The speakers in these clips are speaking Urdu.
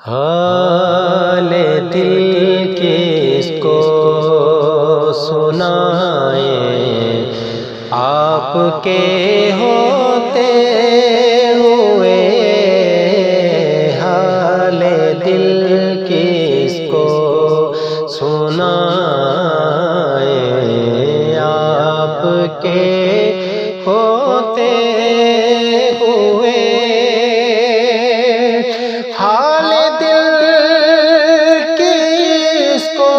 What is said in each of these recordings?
حال دل کس کو سنائیں، آپ کے ہوتے ہوئے حال دل کس کو سنائیں، آپ کے ہوتے ہوئے حال دل کس کو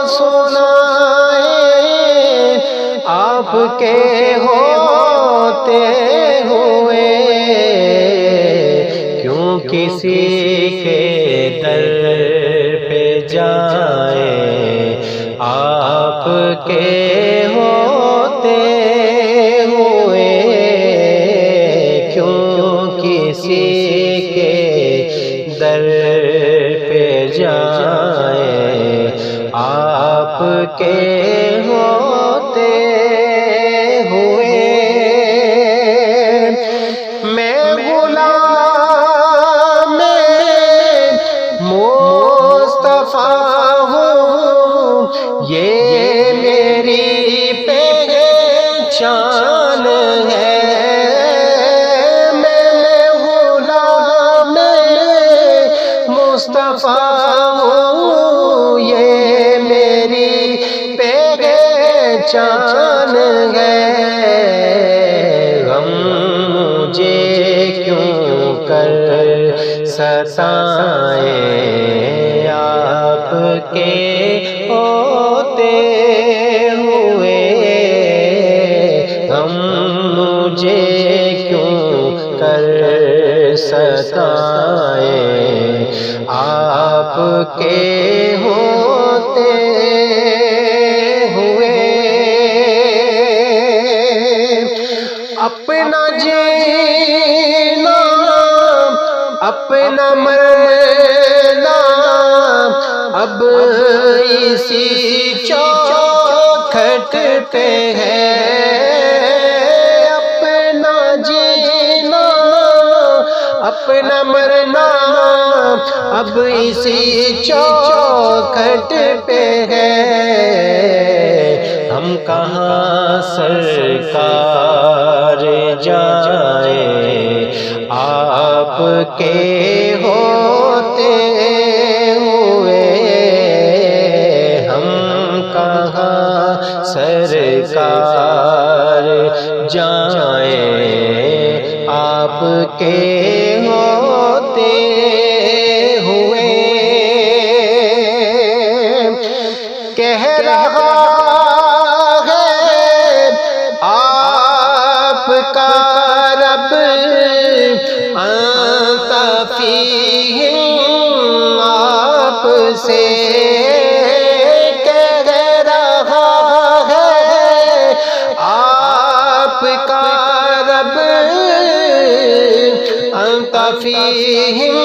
سنائیں، آپ کے ہوتے ہوئے کیوں کسی کے در پہ جائیں، آپ کے ہوتے ہوئے کیوں کسی کے در پہ جائیں، آپ کے ہوتے ہوئے میں غلام مصطفیٰ ہوں، یہ میری پہچان ہے، میں غلام مصطفیٰ ہوں، یہ میری پہچان ہے، غم مجھے کیوں کر ستائیں، آپ کے ہوتے ہوئے غم مجھے کیوں کر ستائیں، آپ کے ہوتے ہوئے اپنا جینا اپنا مرنا اب اسی چوکھٹ پہ ہے، اپنا جینا اپنا مرنا اب اسی چوکھٹ پہ ہے، ہم کہاں سرکار جائیں، آپ کے ہوتے ہوئے ہم کہاں سرکار جائیں، آپ کے ہوتے ہوئے کہہ رہا ہے آپ کا رب انت فیہم، آپ سے کہہ رہا ہے آپ کا رب انت فیہم،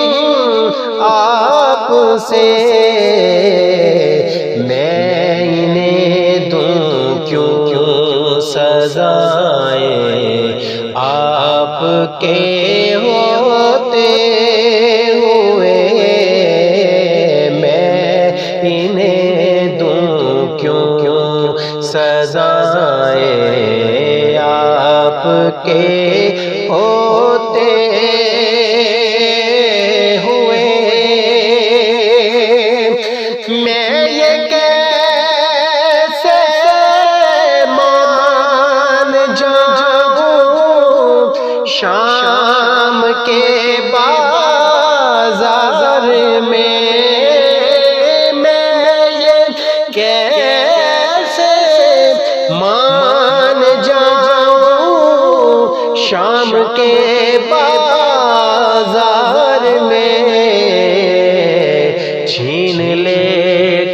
آپ سے میں انہیں دوں کیوں سزائیں، آپ کے ہوتے ہوئے میں انہیں دوں کیوں سزائیں، آپ کے ہوتے ہوئے میں یہ کیسے مان جاؤں، شام کے بازار میں یہ کیسے مان جاؤں، شام کے بازار میں چھین لے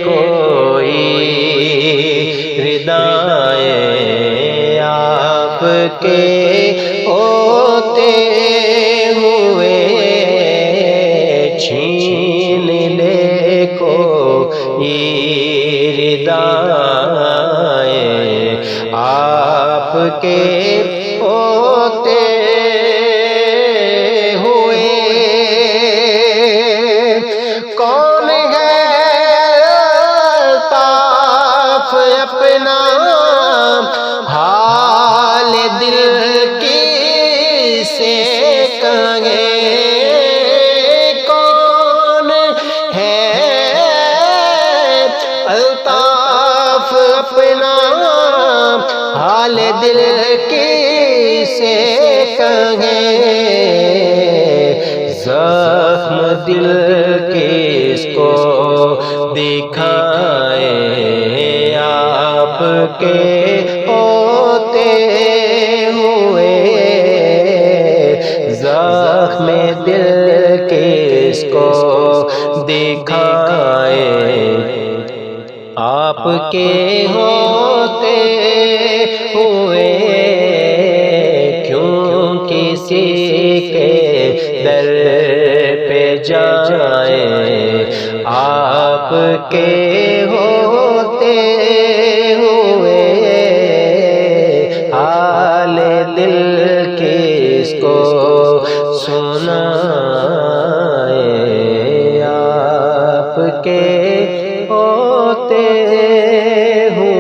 کوئی ردائیں، آپ کے ہوتے ہوئے چھین لے کوئی ردائیں، آپ کے ہوتے ہوئے کون ہے الطاف اپنا حال دل کی سے کہیں، کون ہے الطاف اپنا حال دل کی سے کہیں، زخم دل کس کو دکھائیں آپ کے ہوتے ہوئے، زخم دل کس کو دکھائیں آپ کے ہوتے ہوئے، کیوں کسی کے در پہ جائیں آپ کے ہوتے ہوئے، حال دل کس کو سنائیں آپ کے ہوتے ہوئے۔